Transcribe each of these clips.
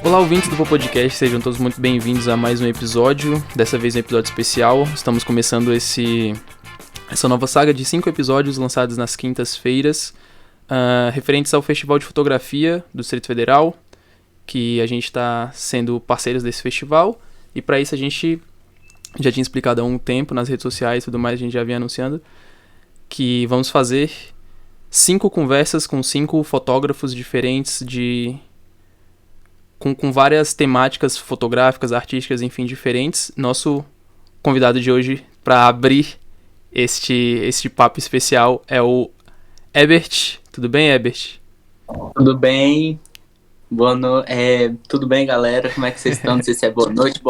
Olá, ouvintes do Podcast, sejam todos muito bem-vindos a mais um episódio, dessa vez um episódio especial. Estamos começando essa nova saga de 5 episódios lançados nas quintas-feiras, referentes ao Festival de Fotografia do Distrito Federal, que a gente está sendo parceiros desse festival, e para isso a gente já tinha explicado há um tempo nas redes sociais e tudo mais, a gente já vinha anunciando, que vamos fazer 5 conversas com 5 fotógrafos diferentes com várias temáticas fotográficas, artísticas, enfim, diferentes. Nosso convidado de hoje para abrir este papo especial é o Ebert. Tudo bem, Ebert? Tudo bem? Tudo bem, galera? Como é que vocês estão? Não sei se é boa noite,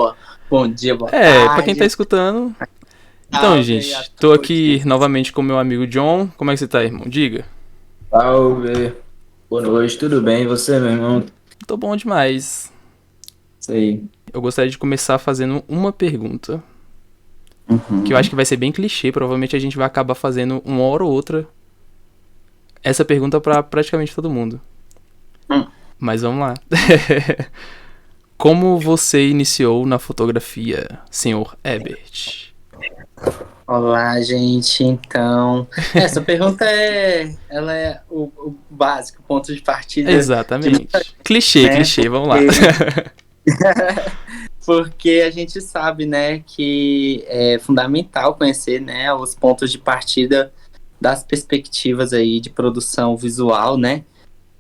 bom dia, boa tarde. Pra quem tá escutando. Então, gente, tô aqui novamente com meu amigo John. Como é que você tá, irmão? Diga. Salve, boa noite, tudo bem? E você, meu irmão? Tô bom demais. Isso aí. Eu gostaria de começar fazendo uma pergunta. Que eu acho que vai ser bem clichê. Provavelmente a gente vai acabar fazendo uma hora ou outra essa pergunta pra praticamente todo mundo. Mas vamos lá. Como você iniciou na fotografia, senhor Ebert? Olá, gente. Então, essa pergunta ela é o básico, ponto de partida. Exatamente. Clichê, vamos lá. Porque a gente sabe, né, que é fundamental conhecer, né, os pontos de partida das perspectivas aí de produção visual, né?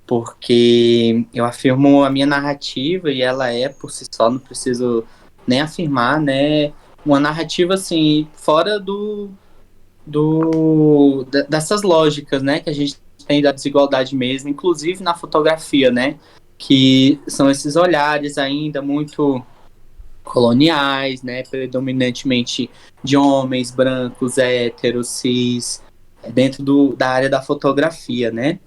Porque eu afirmo a minha narrativa e ela é por si só, não preciso nem afirmar, né? Uma narrativa assim, fora dessas lógicas, né? Que a gente tem da desigualdade mesmo, inclusive na fotografia, né? Que são esses olhares ainda muito coloniais, né? Predominantemente de homens brancos, héteros, cis, dentro da área da fotografia, né?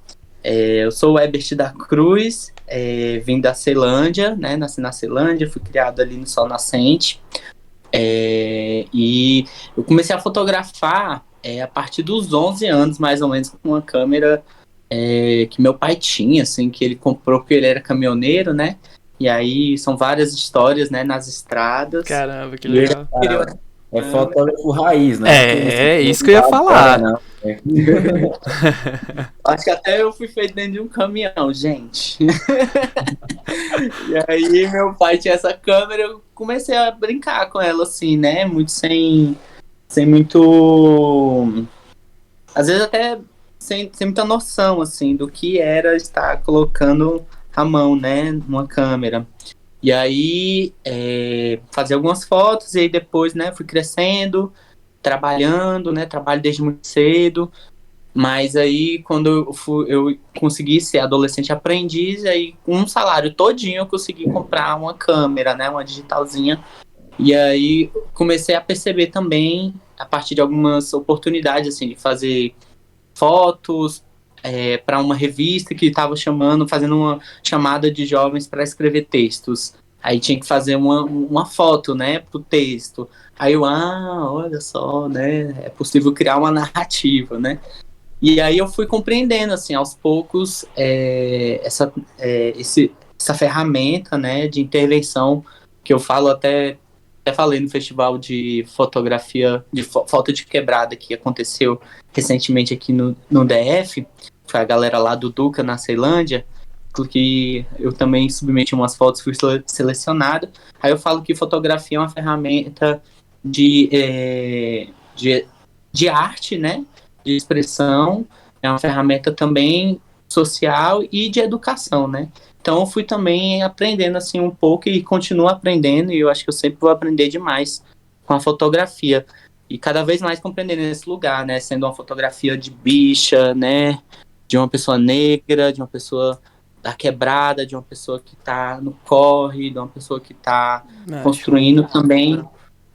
Eu sou o Ebert da Cruz, vim da Ceilândia, né? Nasci na Ceilândia, fui criado ali no Sol Nascente. E eu comecei a fotografar a partir dos 11 anos, mais ou menos, com uma câmera que meu pai tinha, assim, que ele comprou porque ele era caminhoneiro, né? E aí são várias histórias, né, nas estradas. Caramba, que legal. É fotógrafo raiz, né? É isso que eu ia falar. Acho que até eu fui feito dentro de um caminhão, gente. E aí meu pai tinha essa câmera, eu comecei a brincar com ela, assim, né? Muito sem muito... Às vezes até sem muita noção, assim, do que era estar colocando a mão, né, numa câmera. E aí fazia algumas fotos e aí depois, né, fui crescendo, trabalhando, né, trabalho desde muito cedo. Mas aí, quando eu consegui ser adolescente aprendiz, aí com um salário todinho eu consegui comprar uma câmera, né, uma digitalzinha. E aí comecei a perceber também, a partir de algumas oportunidades, assim, de fazer fotos para uma revista que estava fazendo uma chamada de jovens para escrever textos. Aí tinha que fazer uma foto, né, pro texto. Aí olha só, né, é possível criar uma narrativa, né. E aí eu fui compreendendo, assim, aos poucos, essa ferramenta, né, de intervenção que eu falo até falei no festival de fotografia, de foto de quebrada que aconteceu recentemente aqui no DF, foi a galera lá do Duca, na Ceilândia, porque eu também submeti umas fotos, fui selecionado. Aí eu falo que fotografia é uma ferramenta de arte, né, de expressão, é uma ferramenta também social e de educação, né? Então eu fui também aprendendo assim um pouco e continuo aprendendo, e eu acho que eu sempre vou aprender demais com a fotografia. E cada vez mais compreendendo esse lugar, né? Sendo uma fotografia de bicha, né? De uma pessoa negra, de uma pessoa da quebrada, de uma pessoa que tá no corre, de uma pessoa que tá construindo também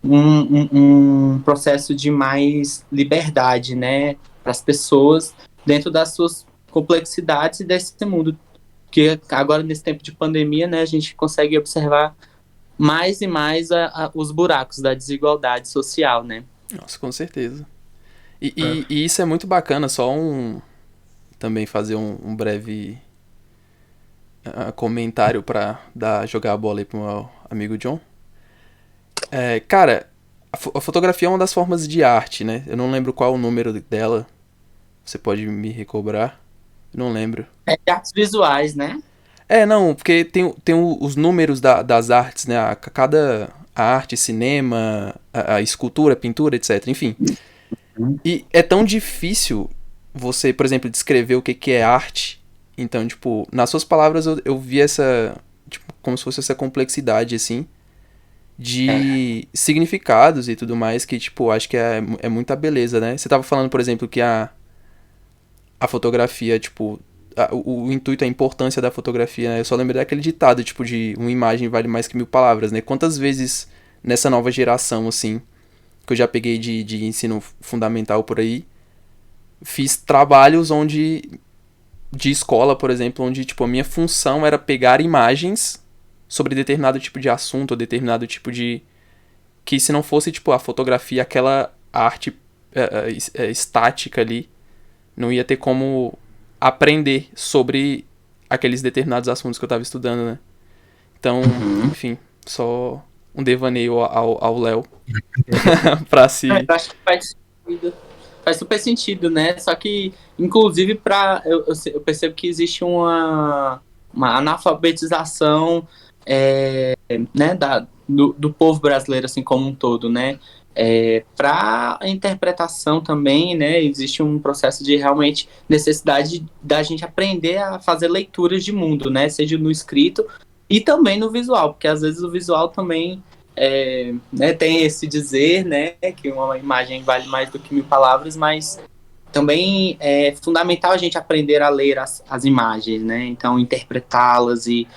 um processo de mais liberdade, né? Para as pessoas dentro das suas complexidades e desse mundo. Porque agora, nesse tempo de pandemia, né, a gente consegue observar mais e mais os buracos da desigualdade social, né? Nossa, com certeza. E isso é muito bacana, também fazer um breve comentário pra jogar a bola aí pro meu amigo John. Cara, a fotografia é uma das formas de arte, né? Eu não lembro qual o número dela. Você pode me recobrar? Eu não lembro. É de artes visuais, né? Não, porque tem os números das artes, né? A arte, cinema, a escultura, pintura, etc. Enfim. E é tão difícil você, por exemplo, descrever o que é arte. Então, tipo, nas suas palavras eu vi essa. Tipo, como se fosse essa complexidade, assim, de significados e tudo mais, que, tipo, acho que é muita beleza, né? Você tava falando, por exemplo, que a fotografia, tipo, o intuito, a importância da fotografia, né? Eu só lembrei daquele ditado, tipo, de uma imagem vale mais que 1000 palavras, né? Quantas vezes nessa nova geração, assim, que eu já peguei de ensino fundamental por aí, fiz trabalhos de escola, por exemplo, onde, tipo, a minha função era pegar imagens sobre determinado tipo de assunto, ou determinado tipo de... Que se não fosse, tipo, a fotografia, aquela arte estática ali, não ia ter como aprender sobre aqueles determinados assuntos que eu tava estudando, né? Então, enfim, só um devaneio ao Léo pra si. Eu acho que faz super sentido, né? Só que, inclusive, eu percebo que existe uma analfabetização né, do povo brasileiro, assim, como um todo, né? Para a interpretação também, né? Existe um processo de realmente necessidade da gente aprender a fazer leituras de mundo, né? Seja no escrito e também no visual, porque às vezes o visual também né, tem esse dizer, né, que uma imagem vale mais do que 1000 palavras, mas também é fundamental a gente aprender a ler as imagens, né, então interpretá-las e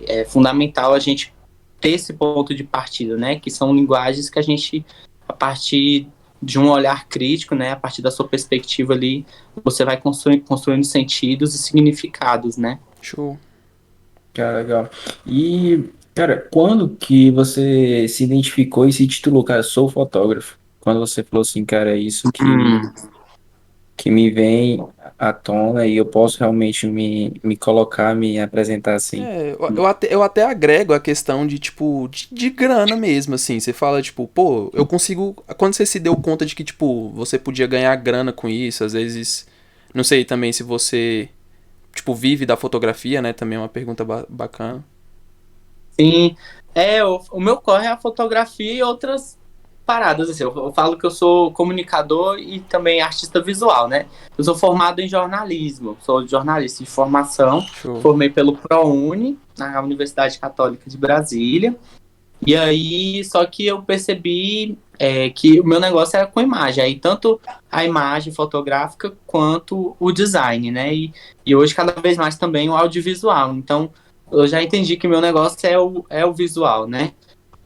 é fundamental a gente ter esse ponto de partida, né, que são linguagens que a gente, a partir de um olhar crítico, né, a partir da sua perspectiva ali, você vai construindo sentidos e significados, né. Show. Cara, legal. E, cara, quando que você se identificou e se titulou, cara, sou fotógrafo? Quando você falou assim, cara, é isso que me vem à tona e eu posso realmente me colocar, me apresentar assim. Eu até agrego a questão de, tipo, de grana mesmo, assim. Você fala, tipo, pô, eu consigo. Quando você se deu conta de que, tipo, você podia ganhar grana com isso, às vezes. Não sei também se você, tipo, vive da fotografia, né? Também é uma pergunta bacana. Sim, o meu corre é a fotografia e outras paradas, assim, eu falo que eu sou comunicador e também artista visual, né? Eu sou formado em jornalismo, sou jornalista de formação, Show. formei pelo ProUni, na Universidade Católica de Brasília, e aí, só que eu percebi que o meu negócio era com imagem, aí tanto a imagem fotográfica quanto o design, né? E hoje cada vez mais também o audiovisual, então eu já entendi que o meu negócio é o visual, né?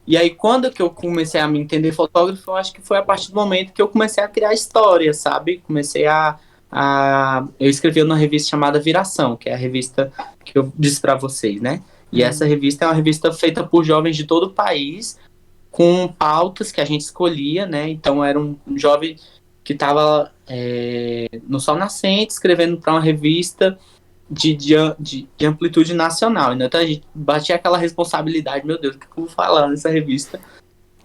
E aí, quando que eu comecei a me entender fotógrafo, eu acho que foi a partir do momento que eu comecei a criar história, sabe? Comecei eu escrevi numa revista chamada Viração, que é a revista que eu disse para vocês, né? E essa revista é uma revista feita por jovens de todo o país, com pautas que a gente escolhia, né? Então, era um jovem que estava no Sol Nascente, escrevendo para uma revista de amplitude nacional. Então a gente batia aquela responsabilidade, meu Deus, o que eu vou falar nessa revista?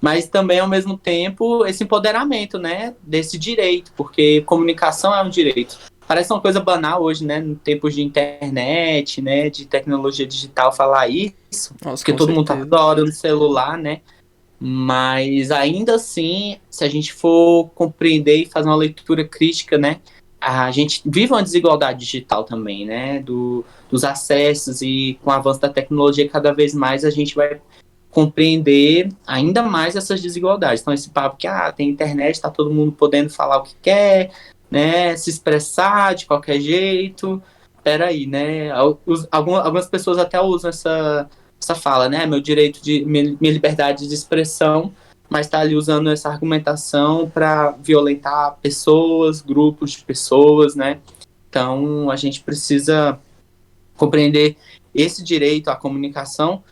Mas também, ao mesmo tempo, esse empoderamento, né, desse direito, porque comunicação é um direito. Parece uma coisa banal hoje, né, em tempos de internet, né, de tecnologia digital, falar isso, Nossa, porque com todo mundo tá certeza. toda hora no celular, né, mas ainda assim, se a gente for compreender e fazer uma leitura crítica, né, a gente vive uma desigualdade digital também, né, dos acessos, e com o avanço da tecnologia cada vez mais a gente vai compreender ainda mais essas desigualdades. Então esse papo que tem internet, tá todo mundo podendo falar o que quer, né, se expressar de qualquer jeito. Peraí, né, algumas pessoas até usam essa fala, né, meu direito minha liberdade de expressão, mas está ali usando essa argumentação para violentar pessoas, grupos de pessoas, né? Então a gente precisa compreender esse direito à comunicação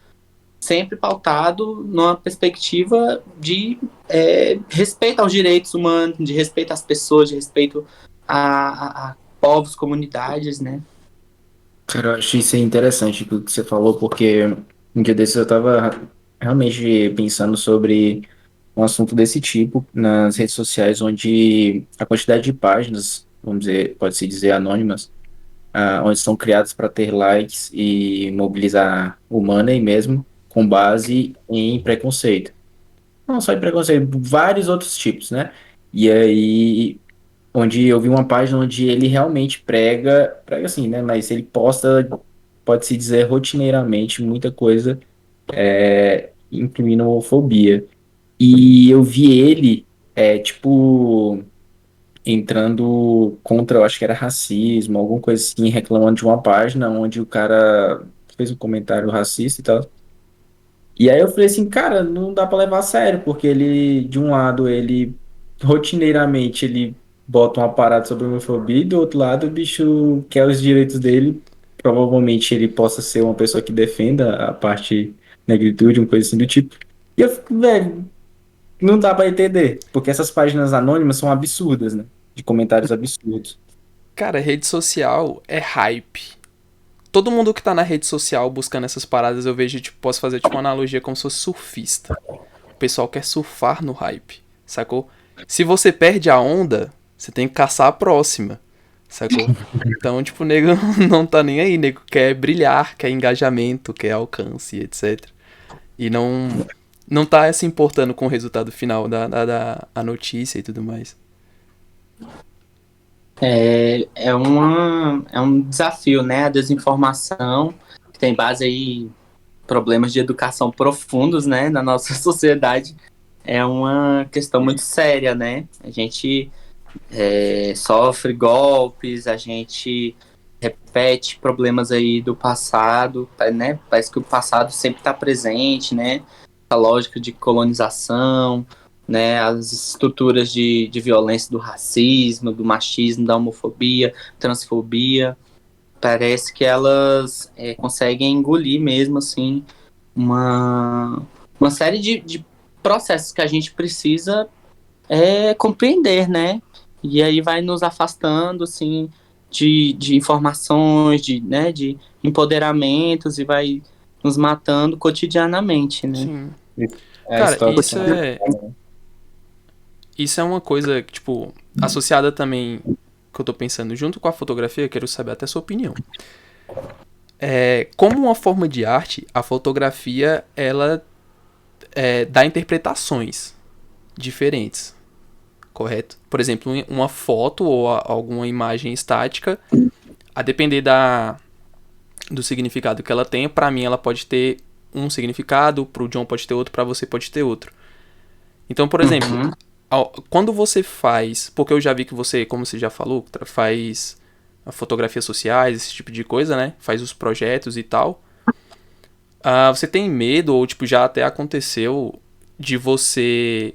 sempre pautado numa perspectiva de respeito aos direitos humanos, de respeito às pessoas, de respeito a povos, comunidades, né? Cara, eu acho isso aí interessante o que você falou, porque um dia desses eu tava realmente pensando sobre um assunto desse tipo nas redes sociais, onde a quantidade de páginas, vamos dizer, pode-se dizer anônimas, onde são criadas para ter likes e mobilizar o money mesmo, com base em preconceito. Não só em preconceito, vários outros tipos, né? E aí, onde eu vi uma página onde ele realmente prega assim, né? Mas ele posta, pode-se dizer, rotineiramente muita coisa, incluindo homofobia. E eu vi ele, tipo, entrando contra, eu acho que era racismo, alguma coisa assim, reclamando de uma página onde o cara fez um comentário racista e tal. E aí eu falei assim, cara, não dá pra levar a sério, porque ele, de um lado, ele rotineiramente ele bota uma parada sobre homofobia, e do outro lado, o bicho quer os direitos dele. Provavelmente ele possa ser uma pessoa que defenda a parte negritude, uma coisa assim do tipo. E eu fico, velho, não dá pra entender, porque essas páginas anônimas são absurdas, né? De comentários absurdos. Cara, rede social é hype. Todo mundo que tá na rede social buscando essas paradas, eu vejo, tipo, posso fazer tipo uma analogia como se fosse surfista. O pessoal quer surfar no hype, sacou? Se você perde a onda, você tem que caçar a próxima, sacou? Então, tipo, o nego não tá nem aí, nego quer brilhar, quer engajamento, quer alcance, etc. E não tá se importando com o resultado final da a notícia e tudo mais. É um desafio, né? A desinformação, que tem base aí em problemas de educação profundos, né, na nossa sociedade, é uma questão muito séria, né? A gente sofre golpes, a gente repete problemas aí do passado, né? Parece que o passado sempre está presente, né? A lógica de colonização, né? As estruturas de violência do racismo, do machismo, da homofobia, transfobia, parece que elas conseguem engolir mesmo, assim, uma, uma série de processos que a gente precisa compreender, né? E aí vai nos afastando, assim, de informações, né, de empoderamentos e vai nos matando cotidianamente, né? Sim. É a Cara, história do isso é uma coisa que, tipo, associada também que eu tô pensando junto com a fotografia, quero saber até a sua opinião. Como uma forma de arte, a fotografia ela dá interpretações diferentes, correto? Por exemplo, uma foto ou alguma imagem estática, a depender do significado que ela tem, pra mim ela pode ter um significado, pro John pode ter outro, pra você pode ter outro. Então, por exemplo, Uhum. quando você faz, porque eu já vi que você, como você já falou, faz fotografias sociais, esse tipo de coisa, né? Faz os projetos e tal. Você tem medo, ou tipo, já até aconteceu, de você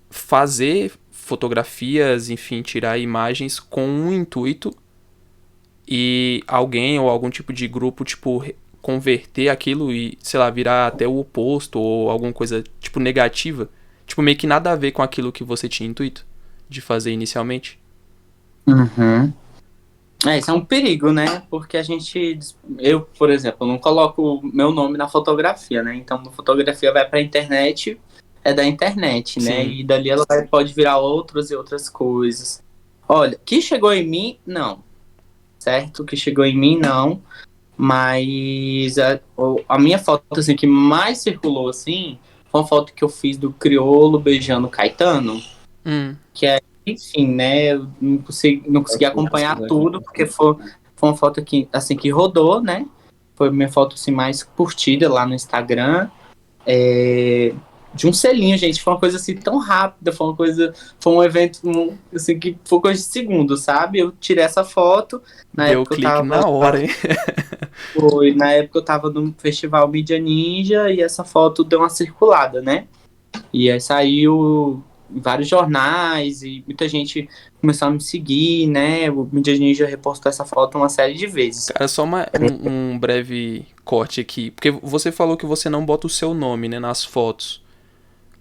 fazer fotografias, enfim, tirar imagens com um intuito e alguém ou algum tipo de grupo, tipo, converter aquilo e, sei lá, virar até o oposto ou alguma coisa, tipo, negativa? Tipo, meio que nada a ver com aquilo que você tinha intuito de fazer inicialmente? Uhum. Isso é um perigo, né? Porque eu, por exemplo, não coloco meu nome na fotografia, né? Então, a fotografia vai para a internet, é da internet, né? Sim. E dali pode virar outras e outras coisas. Olha, que chegou em mim, não. Certo? Que chegou em mim, não. Mas a minha foto, assim, que mais circulou, assim, foi uma foto que eu fiz do Criolo beijando o Caetano. Hum, Que é, enfim, né? Eu não consegui acompanhar tudo, porque foi uma foto que, assim, que rodou, né? Foi minha foto assim, mais curtida lá no Instagram. É, de um selinho, gente. Foi uma coisa assim tão rápida, foi um evento assim, que foi coisa de segundo, sabe? Eu tirei essa foto na deu época eu clique tava. na hora, hein? Na época eu tava no festival Mídia Ninja e essa foto deu uma circulada, né? E aí saiu em vários jornais e muita gente começou a me seguir, né? O Mídia Ninja repostou essa foto uma série de vezes. Cara, só um breve corte aqui. Porque você falou que você não bota o seu nome, né, nas fotos.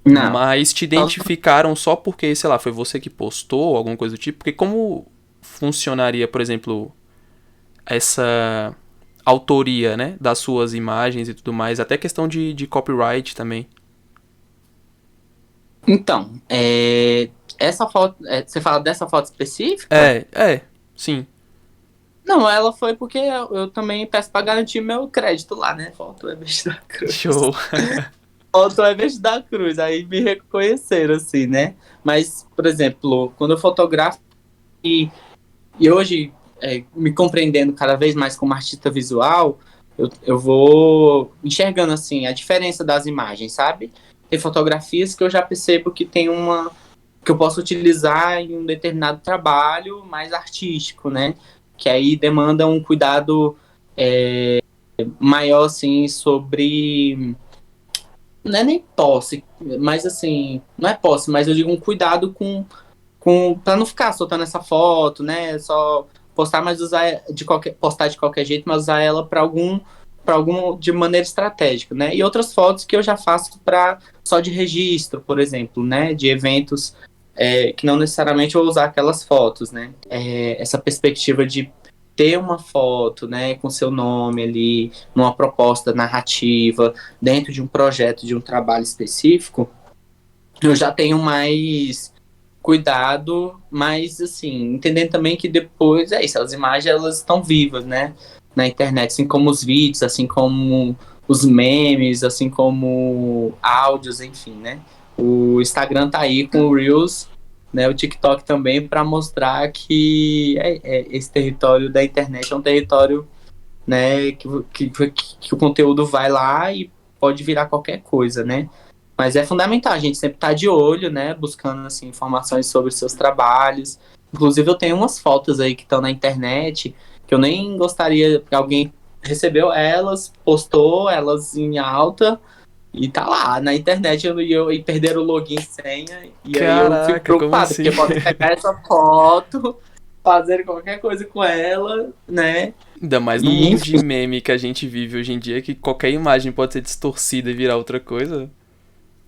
Não. Mas te identificaram só porque, sei lá, foi você que postou, alguma coisa do tipo? Porque como funcionaria, por exemplo, essa autoria, né, das suas imagens e tudo mais, até questão de copyright também. Então, essa foto, você fala dessa foto específica? Sim. Não, ela foi porque eu também peço pra garantir meu crédito lá, né? Foto Ebert da Cruz. Show. Foto Ebert da Cruz, aí me reconheceram, assim, né? Mas, por exemplo, quando eu fotografo e hoje, me compreendendo cada vez mais como artista visual, eu vou enxergando, assim, a diferença das imagens, sabe? Tem fotografias que eu já percebo que tem que eu posso utilizar em um determinado trabalho mais artístico, né? Que aí demanda um cuidado maior, assim, sobre... Não é nem posse, mas assim... Não é posse, mas eu digo um cuidado para não ficar soltando essa foto, né? Só postar, mas postar de qualquer jeito, mas usar ela para algum de maneira estratégica, né? E outras fotos que eu já faço só de registro, por exemplo, né? De eventos que não necessariamente eu vou usar aquelas fotos, né? Essa perspectiva de ter uma foto, né, com seu nome ali, numa proposta narrativa, dentro de um projeto, de um trabalho específico, eu já tenho mais cuidado, mas assim, entendendo também que depois é isso, as imagens elas estão vivas, né, na internet, assim como os vídeos, assim como os memes, assim como áudios, enfim, né. O Instagram tá aí com o Reels, né, o TikTok também para mostrar que esse território da internet é um território, né, que o conteúdo vai lá e pode virar qualquer coisa, né. Mas é fundamental a gente sempre estar de olho, né? Buscando assim, informações sobre os seus trabalhos. Inclusive, eu tenho umas fotos aí que estão na internet que eu nem gostaria que alguém recebeu elas, postou elas em alta e tá lá na internet e perderam o login e senha. E aí eu fico Caraca, como preocupado, assim? porque podem pegar essa foto, fazer qualquer coisa com ela, né? Ainda mais no E mundo de meme que a gente vive hoje em dia, que qualquer imagem pode ser distorcida e virar outra coisa.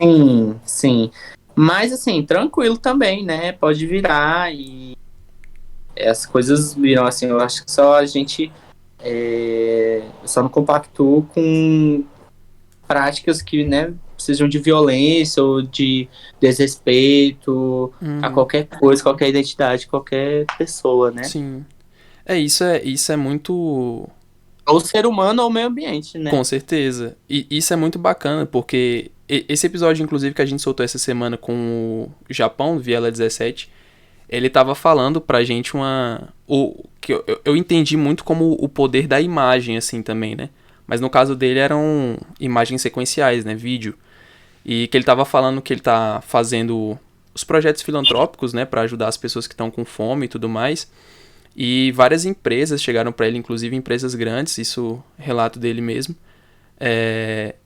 sim, sim. Mas assim, tranquilo também, né? Pode virar e as coisas viram assim. Eu acho que só a gente só não compactua com práticas que, né, precisam de violência ou de desrespeito a Uhum. qualquer coisa, qualquer identidade, qualquer pessoa, né? Sim. Isso é muito. Ou ser humano ou meio ambiente, Com né? certeza. E isso é muito bacana, porque esse episódio, inclusive, que a gente soltou essa semana com o Japão, Viela 17, ele tava falando pra gente que eu entendi muito como o poder da imagem, assim, também, né? Mas no caso dele eram imagens sequenciais, né? Vídeo. E que ele tava falando que ele tá fazendo os projetos filantrópicos, né? Pra ajudar as pessoas que estão com fome e tudo mais. E várias empresas chegaram pra ele, inclusive empresas grandes, isso relato dele mesmo, é,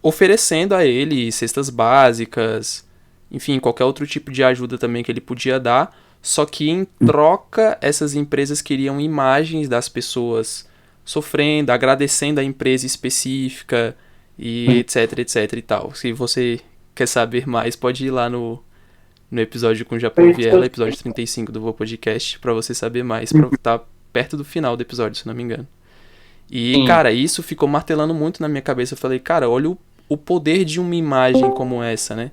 oferecendo a ele cestas básicas, enfim, qualquer outro tipo de ajuda também que ele podia dar, só que em troca essas empresas queriam imagens das pessoas sofrendo, agradecendo a empresa específica e etc, etc e tal. Se você quer saber mais, pode ir lá no episódio com o Japão Viela, episódio 35 do Vô Podcast, pra você saber mais, pra estar perto do final do episódio, se não me engano. E, Sim, cara, isso ficou martelando muito na minha cabeça. Eu falei, cara, olha o poder de uma imagem como essa, né?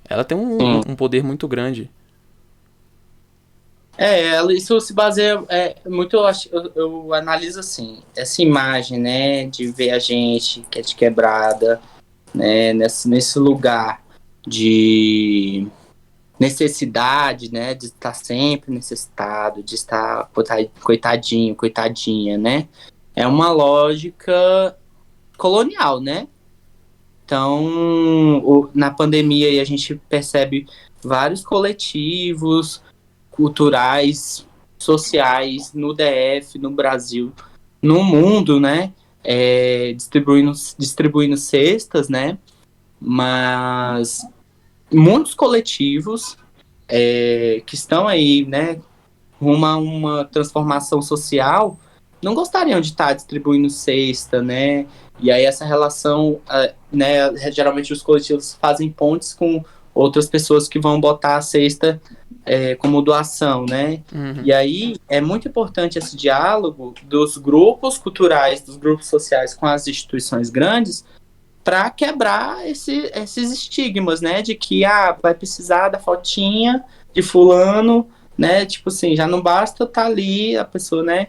Ela tem sim. um poder muito grande. Isso se baseia muito, eu analiso assim, essa imagem, né, de ver a gente que é de quebrada, né, nesse lugar de necessidade, né, de estar sempre necessitado, de estar coitadinho, coitadinha, né, é uma lógica colonial, né, então na pandemia aí a gente percebe vários coletivos culturais, sociais no DF, no Brasil, no mundo, né? Distribuindo cestas, né? Mas muitos coletivos que estão aí, né? Rumo a uma transformação social, não gostariam de estar distribuindo cesta, né? E aí essa relação, né? Geralmente os coletivos fazem pontes com outras pessoas que vão botar a cesta como doação, né? Uhum. E aí é muito importante esse diálogo dos grupos culturais, dos grupos sociais com as instituições grandes, para quebrar esses estigmas, né? De que vai precisar da fotinha de fulano, né? Tipo assim, já não basta estar ali a pessoa, né?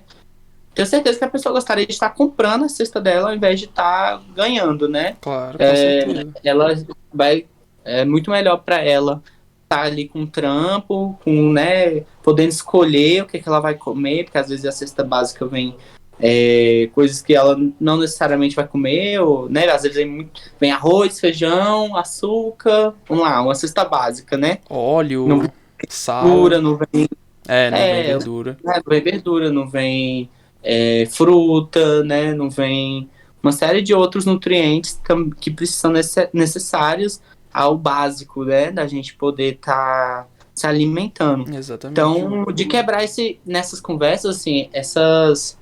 Tenho certeza que a pessoa gostaria de estar comprando a cesta dela ao invés de estar ganhando, né? Claro, com certeza. Ela vai muito melhor para ela estar ali com trampo, com, né, podendo escolher o que ela vai comer, porque às vezes a cesta básica vem coisas que ela não necessariamente vai comer, ou, né, às vezes vem arroz, feijão, açúcar, vamos lá, uma cesta básica, né? Óleo, Não vem sal. verdura, não vem, Não vem verdura. não vem verdura, não vem fruta, né? Não vem uma série de outros nutrientes que são necessários ao básico, né? Da gente poder estar se alimentando. Exatamente. Então, de quebrar nessas conversas, assim, essas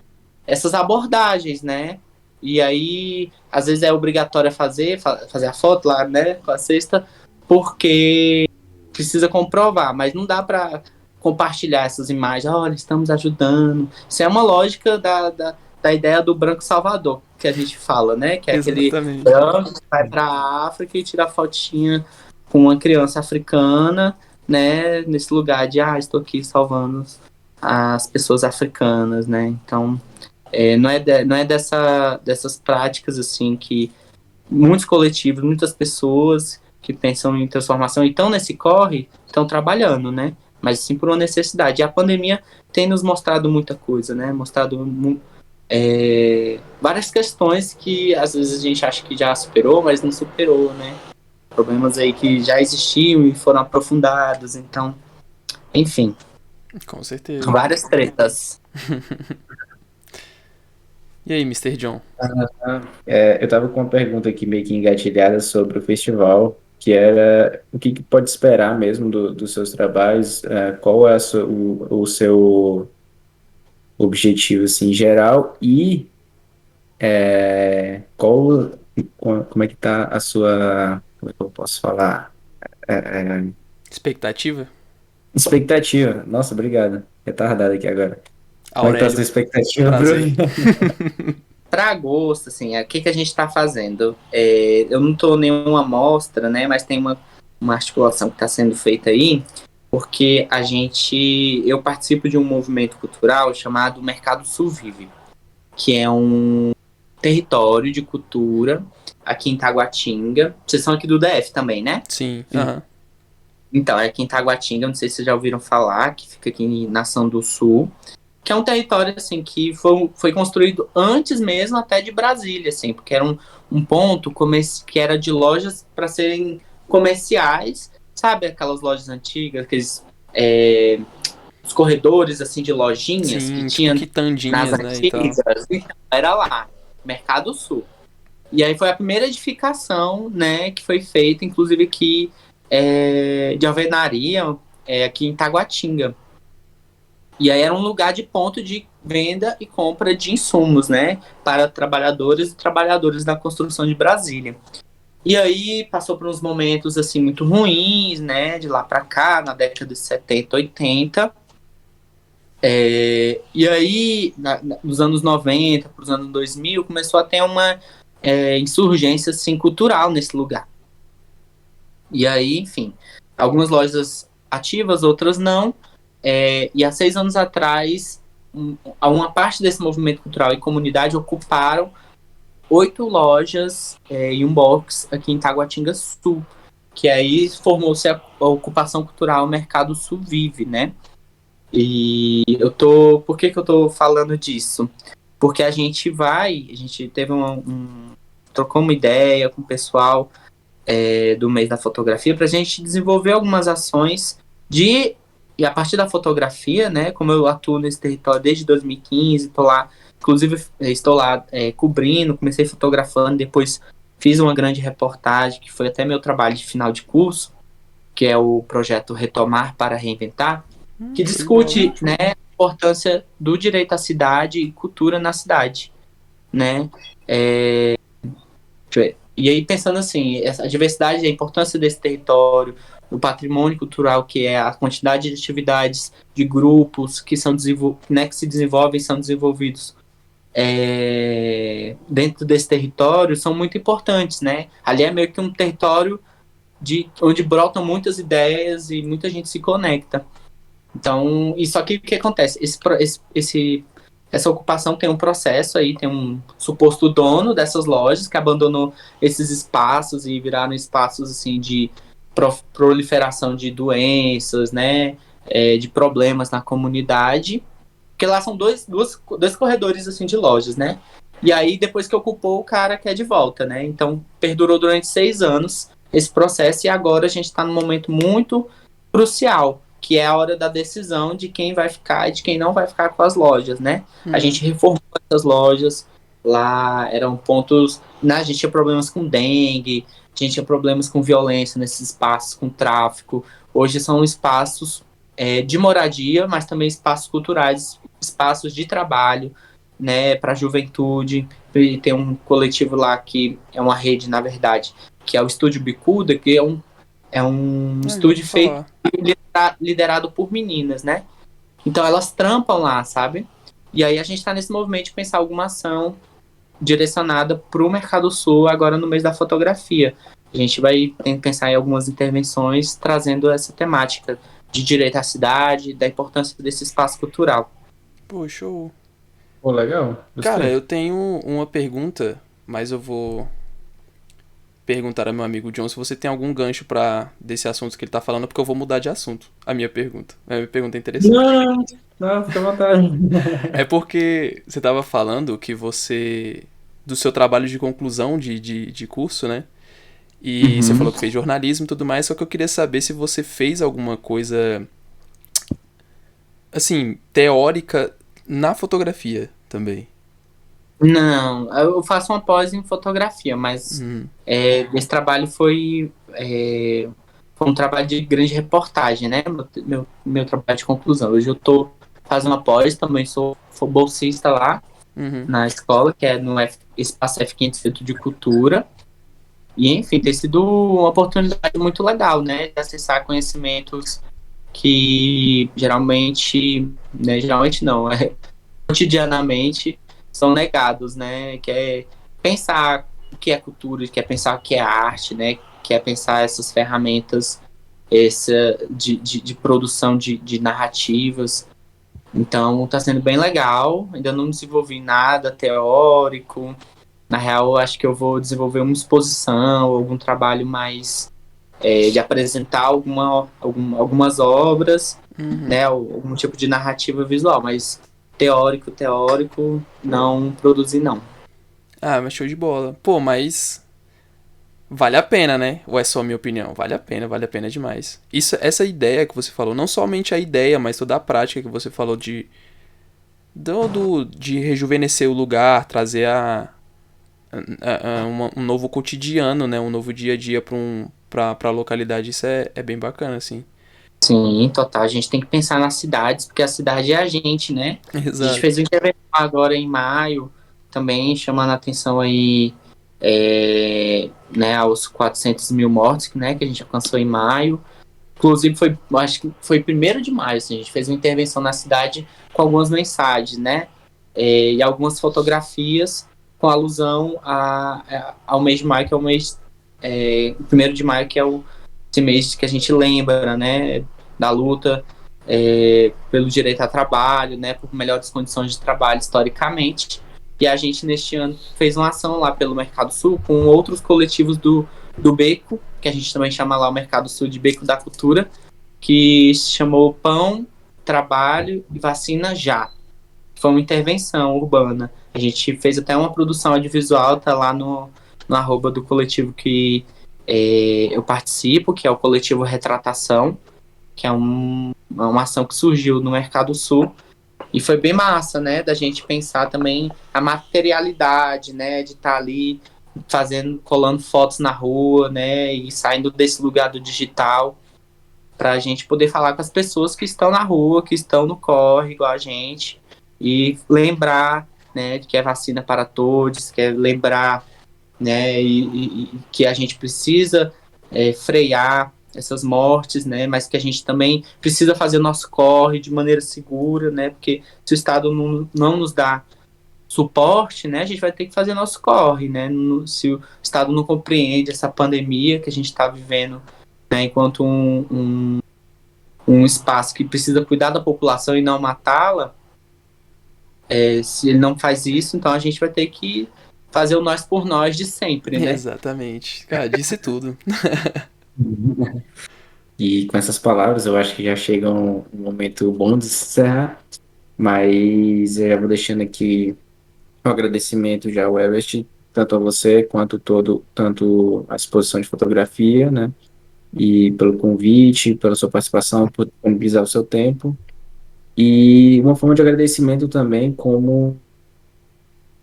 abordagens, né? E aí, às vezes é obrigatório fazer a foto lá, né? Com a cesta, porque precisa comprovar, mas não dá para compartilhar essas imagens. Olha, estamos ajudando. Isso é uma lógica da ideia do branco salvador, que a gente fala, né? Que é aquele Exatamente. branco que vai para a África e tira a fotinha com uma criança africana, né? Nesse lugar de, estou aqui salvando as pessoas africanas, né? Então, não é dessas práticas, assim, que muitos coletivos, muitas pessoas que pensam em transformação e estão nesse corre, estão trabalhando, né? Mas sim por uma necessidade. E a pandemia tem nos mostrado muita coisa, né? Mostrado várias questões que às vezes a gente acha que já superou, mas não superou, né? Problemas aí que já existiam e foram aprofundados. Então, enfim, Com certeza. várias tretas. E aí, Mr. John? Eu tava com uma pergunta aqui meio que engatilhada sobre o festival, que era o que pode esperar mesmo dos seus trabalhos, qual é o seu objetivo assim, em geral e como é que tá a sua, como é que eu posso falar? Expectativa? Expectativa. Nossa, obrigado. Retardado aqui agora. Como é que tá a sua Aurélio, expectativa, prazer. Bruno? Para agosto, assim, o que a gente está fazendo? Eu não estou nenhuma amostra, né? Mas tem uma articulação que está sendo feita aí, porque eu participo de um movimento cultural chamado Mercado Sul Vive, que é um território de cultura aqui em Taguatinga. Vocês são aqui do DF também, né? Sim. Então, é aqui em Taguatinga, não sei se vocês já ouviram falar, que fica aqui na Ação do Sul, que é um território, assim, que foi construído antes mesmo até de Brasília, assim, porque era um ponto que era de lojas para serem comerciais, sabe, aquelas lojas antigas, aqueles os corredores, assim, de lojinhas Sim, que tinha tipo quitandinhas, nas né, e tal. antigas, então, era lá, Mercado Sul. E aí foi a primeira edificação, né, que foi feita, inclusive aqui, de alvenaria, aqui em Taguatinga. E aí era um lugar de ponto de venda e compra de insumos, né, para trabalhadores e trabalhadoras da construção de Brasília. E aí passou por uns momentos, assim, muito ruins, né, de lá para cá, na década de 70, 80. E aí, nos anos 90, para os anos 2000, começou a ter uma insurgência, assim, cultural nesse lugar. E aí, enfim, algumas lojas ativas, outras não. E há 6 anos atrás, uma parte desse movimento cultural e comunidade ocuparam 8 lojas e um box aqui em Taguatinga Sul, que aí formou-se a ocupação cultural Mercado Sul Vive, né? E por que eu tô falando disso? Porque a gente teve trocou uma ideia com o pessoal do mês da fotografia para a gente desenvolver algumas ações e a partir da fotografia, né, como eu atuo nesse território desde 2015, estou lá cobrindo, comecei fotografando, depois fiz uma grande reportagem, que foi até meu trabalho de final de curso, que é o projeto Retomar para Reinventar, que discute, né, a importância do direito à cidade e cultura na cidade, né, e aí pensando assim, a diversidade, a importância desse território, o patrimônio cultural, que é a quantidade de atividades de grupos que são né, que se desenvolvem, são desenvolvidos dentro desse território, são muito importantes, né? Ali é meio que um território onde brotam muitas ideias e muita gente se conecta. Então, isso aqui, o que acontece? Essa ocupação tem um processo aí, tem um suposto dono dessas lojas que abandonou esses espaços e viraram espaços assim de proliferação de doenças, né, de problemas na comunidade, porque lá são dois corredores assim de lojas, né, e aí depois que ocupou o cara quer de volta, né, então perdurou durante 6 anos esse processo e agora a gente está num momento muito crucial, que é a hora da decisão de quem vai ficar e de quem não vai ficar com as lojas, né? A gente reformou essas lojas, lá eram pontos, né? A gente tinha problemas com dengue, a gente tinha problemas com violência nesses espaços, com tráfico. Hoje são espaços de moradia, mas também espaços culturais, espaços de trabalho, né, para a juventude. E tem um coletivo lá que é uma rede, na verdade, que é o Estúdio Bicuda, que é um estúdio feito liderado por meninas, né? Então elas trampam lá, sabe? E aí a gente tá nesse movimento de pensar alguma ação direcionada pro Mercado Sul agora no mês da fotografia. A gente vai pensar em algumas intervenções trazendo essa temática de direito à cidade, da importância desse espaço cultural. Pô, show. Pô, legal. Gostei. Cara, eu tenho uma pergunta, mas eu vou perguntar ao meu amigo John se você tem algum gancho desse assunto que ele tá falando, porque eu vou mudar de assunto. A minha pergunta é interessante. Não, fica à vontade. É porque você tava falando que do seu trabalho de conclusão de curso, né? E você falou que fez jornalismo e tudo mais, só que eu queria saber se você fez alguma coisa, assim, teórica na fotografia também. Não, eu faço uma pós em fotografia, mas esse trabalho foi um trabalho de grande reportagem, né? Meu trabalho de conclusão. Hoje eu tô fazendo uma pós, também sou bolsista lá na escola, que é no Espaço F500 Instituto de Cultura. E, enfim, tem sido uma oportunidade muito legal, né? De acessar conhecimentos que geralmente não, cotidianamente são negados, né? Que é pensar o que é cultura, que é pensar o que é arte, né? Que é pensar essas ferramentas de produção de narrativas. Então, está sendo bem legal. Ainda não desenvolvi nada teórico. Na real, eu acho que eu vou desenvolver uma exposição, algum trabalho mais de apresentar algumas obras, né? Algum tipo de narrativa visual, mas teórico, não produzi, não. Ah, mas show de bola. Pô, mas vale a pena, né? Ou é só a minha opinião? Vale a pena demais. Essa ideia que você falou, não somente a ideia, mas toda a prática que você falou de rejuvenescer o lugar, trazer um novo cotidiano, né? Um novo dia a dia pra localidade, isso é bem bacana, assim. Sim, total. A gente tem que pensar nas cidades, porque a cidade é a gente, né? Exato. A gente fez um intervenção agora em maio, também chamando a atenção aí, né, aos 400 mil mortos, né, que a gente alcançou em maio. Inclusive, acho que foi 1º de maio, assim, a gente fez uma intervenção na cidade com algumas mensagens, né? E algumas fotografias com alusão ao mês de maio, que é o mês 1º de maio, que é esse mês que a gente lembra, né, da luta pelo direito a trabalho, né, por melhores condições de trabalho historicamente. E a gente, neste ano, fez uma ação lá pelo Mercado Sul com outros coletivos do Beco, que a gente também chama lá o Mercado Sul de Beco da Cultura, que se chamou Pão, Trabalho e Vacina Já. Foi uma intervenção urbana. A gente fez até uma produção audiovisual, tá lá no arroba do coletivo que eu participo, que é o coletivo Retratação, que é uma ação que surgiu no Mercado Sul, e foi bem massa, né, da gente pensar também a materialidade, né, de estar ali colando fotos na rua, né, e saindo desse lugar do digital, para a gente poder falar com as pessoas que estão na rua, que estão no corre, igual a gente, e lembrar, né, que é vacina para todos, que é lembrar, né, e que a gente precisa frear essas mortes, né? Mas que a gente também precisa fazer o nosso corre de maneira segura, né? Porque se o Estado não nos dá suporte, né? A gente vai ter que fazer nosso corre, né? Se o Estado não compreende essa pandemia que a gente está vivendo, né? Enquanto um espaço que precisa cuidar da população e não matá-la, se ele não faz isso, então a gente vai ter que fazer o nós por nós de sempre, né? Exatamente. Cara, disse tudo. E com essas palavras, eu acho que já chega um momento bom de se encerrar, mas eu já vou deixando aqui um agradecimento já ao Everest, tanto a você quanto tanto a exposição de fotografia, né? E pelo convite, pela sua participação, por disponibilizar o seu tempo. E uma forma de agradecimento também como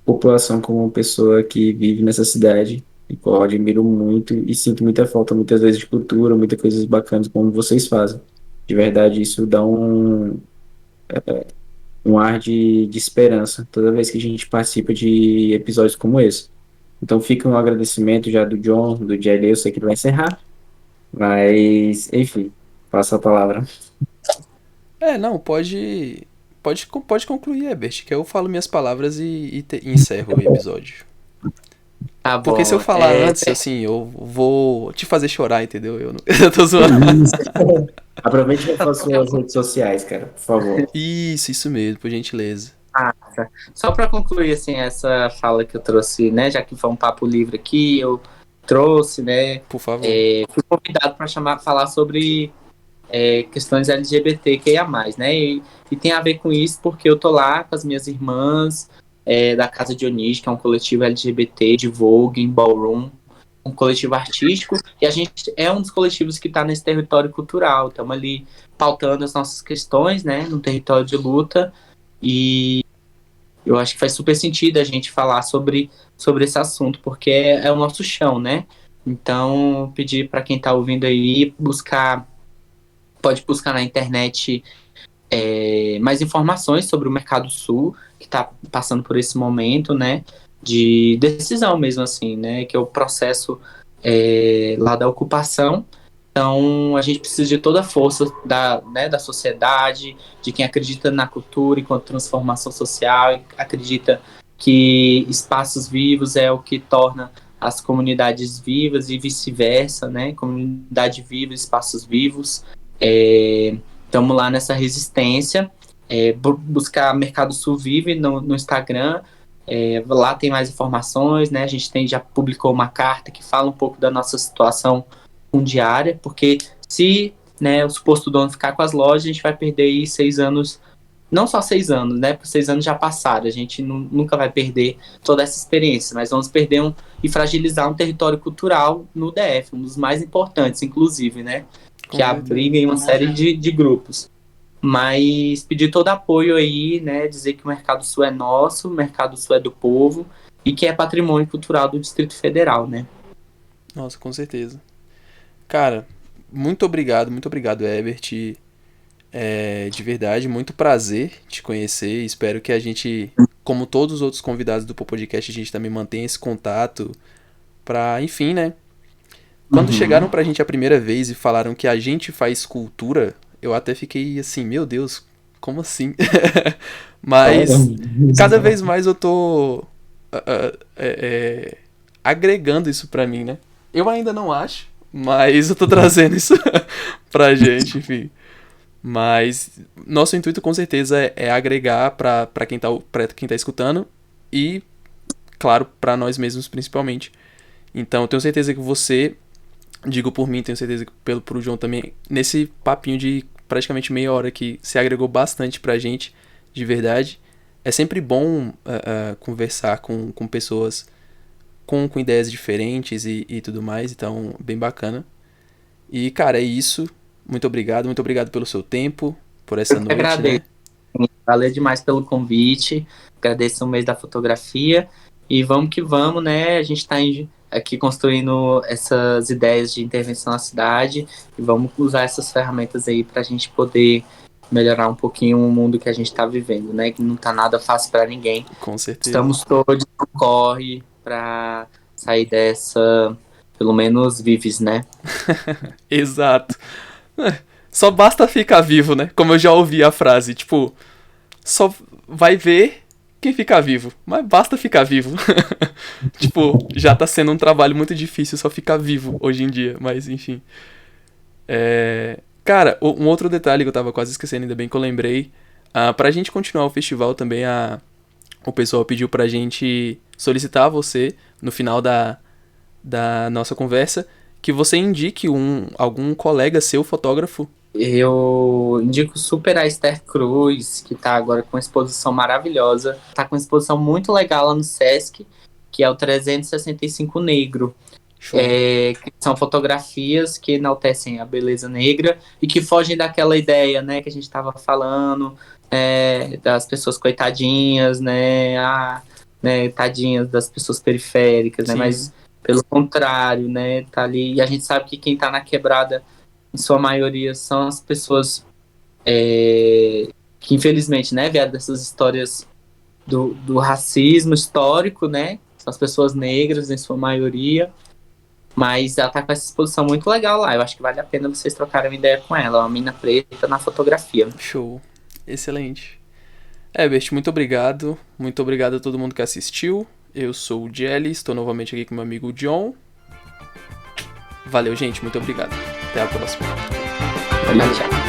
população, como pessoa que vive nessa cidade, e qual eu admiro muito e sinto muita falta muitas vezes de cultura, muitas coisas bacanas como vocês fazem. De verdade, isso dá um ar de esperança toda vez que a gente participa de episódios como esse. Então fica um agradecimento já do John, do Jelly, eu sei que ele vai encerrar, mas enfim, passo a palavra. Não, pode concluir, Herbert, que eu falo minhas palavras e encerro o episódio. Tá Porque se eu bom. falar antes, assim, eu vou te fazer chorar, entendeu? Eu tô zoando. Aproveite para falar suas redes sociais, cara, por favor. Isso mesmo, por gentileza. Só para concluir assim essa fala que eu trouxe, né, já que foi um papo livre aqui, eu trouxe, né, Por favor. fui convidado para falar sobre questões LGBTQIA+, né, e tem a ver com isso porque eu tô lá com as minhas irmãs da Casa Dionísio, que é um coletivo LGBT de Vogue, em Ballroom, um coletivo artístico, e a gente é um dos coletivos que está nesse território cultural, estamos ali pautando as nossas questões, né, no território de luta, e eu acho que faz super sentido a gente falar sobre esse assunto, porque é o nosso chão, né? Então, pedir para quem está ouvindo aí pode buscar na internet mais informações sobre o Mercado Sul, que está passando por esse momento, né? De decisão mesmo, assim, né? Que é o processo lá da ocupação. Então, a gente precisa de toda a força da sociedade, de quem acredita na cultura enquanto transformação social, acredita que espaços vivos é o que torna as comunidades vivas e vice-versa, né? Comunidade viva, espaços vivos. Estamos lá nessa resistência. Buscar Mercado Sul Vive no Instagram. Lá tem mais informações, né? A gente já publicou uma carta que fala um pouco da nossa situação fundiária, porque se, né, o suposto dono ficar com as lojas, a gente vai perder aí 6 anos, não só 6 anos, né, porque 6 anos já passaram, a gente nunca vai perder toda essa experiência, mas vamos perder e fragilizar um território cultural no DF, um dos mais importantes, inclusive, né, que abriga em uma série de grupos. Mas pedir todo apoio aí, né, dizer que o Mercado Sul é nosso, o Mercado Sul é do povo, e que é patrimônio cultural do Distrito Federal, né. Nossa, com certeza. Cara, muito obrigado, Herbert. De verdade, muito prazer te conhecer. Espero que a gente, como todos os outros convidados do Podcast, a gente também mantenha esse contato pra, enfim, né? Quando chegaram pra gente a primeira vez e falaram que a gente faz cultura, eu até fiquei assim, meu Deus, como assim? Mas cada vez mais eu tô agregando isso pra mim, né? Eu ainda não acho, mas eu tô trazendo isso pra gente, enfim. Mas nosso intuito com certeza é agregar pra quem tá escutando e, claro, pra nós mesmos principalmente. Então eu tenho certeza que você, digo por mim, tenho certeza que pro João também, nesse papinho de praticamente meia hora que se agregou bastante pra gente, de verdade. É sempre bom conversar com pessoas com ideias diferentes e tudo mais, então bem bacana. E, cara, é isso. Muito obrigado pelo seu tempo, por essa noite, agradeço, né? Valeu demais pelo convite, agradeço o mês da fotografia e vamos que vamos, né? A gente está aqui construindo essas ideias de intervenção na cidade e vamos usar essas ferramentas aí para a gente poder melhorar um pouquinho o mundo que a gente está vivendo, né? Que não tá nada fácil para ninguém. Com certeza. Estamos todos no corre para sair dessa. pelo menos vives, né? Exato. Só basta ficar vivo, né? Como eu já ouvi a frase, tipo, só vai ver quem ficar vivo, mas basta ficar vivo. Tipo, já tá sendo um trabalho muito difícil só ficar vivo hoje em dia, mas enfim. Cara, um outro detalhe que eu tava quase esquecendo, ainda bem que eu lembrei. Pra gente continuar o festival também, o pessoal pediu pra gente solicitar a você, no final da nossa conversa, que você indique algum colega seu fotógrafo. Eu indico super a Esther Cruz, que tá agora com uma exposição maravilhosa. Tá com uma exposição muito legal lá no Sesc, que é o 365 Negro. Que são fotografias que enaltecem a beleza negra e que fogem daquela ideia, né, que a gente estava falando, das pessoas coitadinhas, né, tadinhas das pessoas periféricas, né, mas pelo contrário, né, tá ali, e a gente sabe que quem tá na quebrada, em sua maioria, são as pessoas que infelizmente, né, vieram dessas histórias do racismo histórico, né, são as pessoas negras em sua maioria. Mas ela tá com essa exposição muito legal lá. Eu acho que vale a pena vocês trocarem uma ideia com ela. É uma mina preta na fotografia. Show. Excelente. Bert, muito obrigado. Muito obrigado a todo mundo que assistiu. Eu sou o Jelly, estou novamente aqui com meu amigo John. Valeu, gente. Muito obrigado. Até a próxima. Tchau.